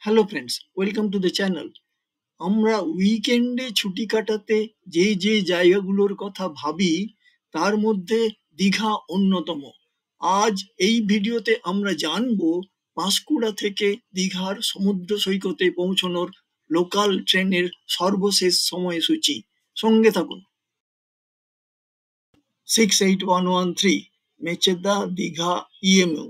Hello friends, welcome to the channel. আমরা উইকেন্ডে ছুটি কাটাতে যে জায়গাগুলোর কথা ভাবি তার মধ্যে দীঘা অন্যতম। আজ এই ভিডিওতে আমরা জানবো পাঁশকুড়া থেকে দীঘার সমুদ্র সৈকতে পৌঁছানোর লোকাল ট্রেনের সর্বশেষ সময়সূচি। সঙ্গে থাকুন। 68113 মেচেদা দীঘা ইএমইউ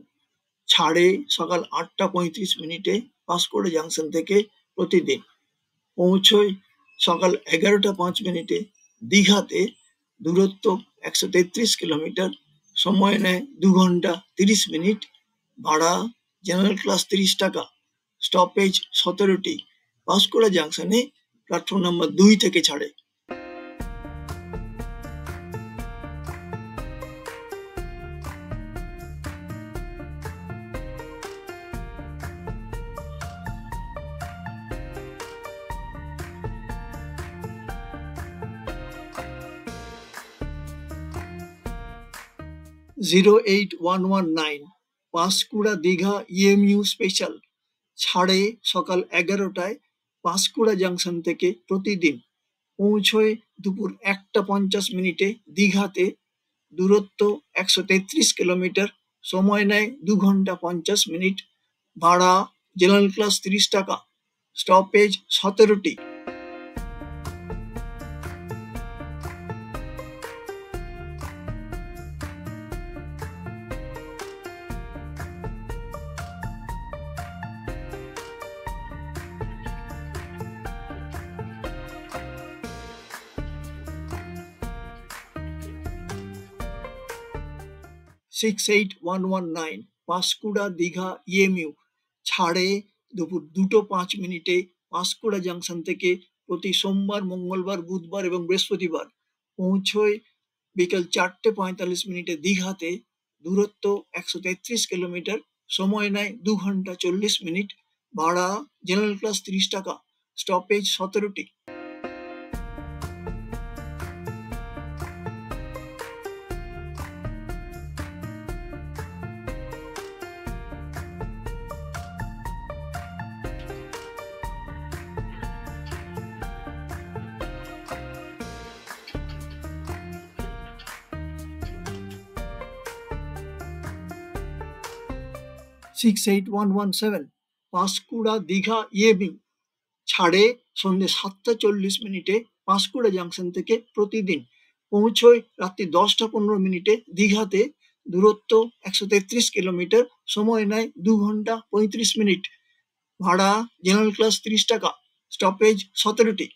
ছাড়ে সকাল 8টা 35 মিনিটে পাঁশকুড়া জাংশন থেকে প্রতিদিন। পৌঁছয় সকাল 11টা 5 মিনিটে দীঘাতে। দূরত্ব 133 কিলোমিটার। সময় নেয় 2 ঘন্টা 30 মিনিট। ভাড়া জেনারেল ক্লাস 30 টাকা। স্টপেজ 17টি। পাঁশকুড়া জাংশনে প্ল্যাটফর্ম নাম্বার 2 থেকে ছাড়ে। +08119 পাঁশকুড়া দীঘা ইএমইউ স্পেশাল ছাড়ে সকাল 11টায় পাঁশকুড়া জাংশন থেকে প্রতিদিন। পৌঁছয় দুপুর 1টা 50 মিনিটে দীঘাতে। দূরত্ব 133 কিলোমিটার। সময় নেয় 2 ঘন্টা 50 মিনিট। ভাড়া জেনারেল ক্লাস 30 টাকা। স্টপেজ 17টি। 68119 পাঁশকুড়া দীঘা ইএমইউ ছাড়ে দুপুর 2টা 5 মিনিটে পাঁশকুড়া জাংশন থেকে প্রতি সোমবার, মঙ্গলবার, বুধবার এবং বৃহস্পতিবার। পৌঁছয় বিকেল 4টে 45 মিনিটে দীঘাতে। দূরত্ব 133 কিলোমিটার। সময় নেয় 2 ঘন্টা 40 মিনিট। ভাড়া জেনারেল ক্লাস 30 টাকা। স্টপেজ 17টি। 68117 পাঁশকুড়া দীঘা ইএমইউ ছাড়ে সন্ধ্যে 7টা 40 মিনিটে পাঁশকুড়া জাংশন থেকে প্রতিদিন। পৌঁছয় রাত্রি 10টা 15 মিনিটে দীঘাতে। দূরত্ব 133 কিলোমিটার। সময় নেয় 2 ঘন্টা 35 মিনিট। ভাড়া জেনারেল ক্লাস 30 টাকা। স্টপেজ 17টি।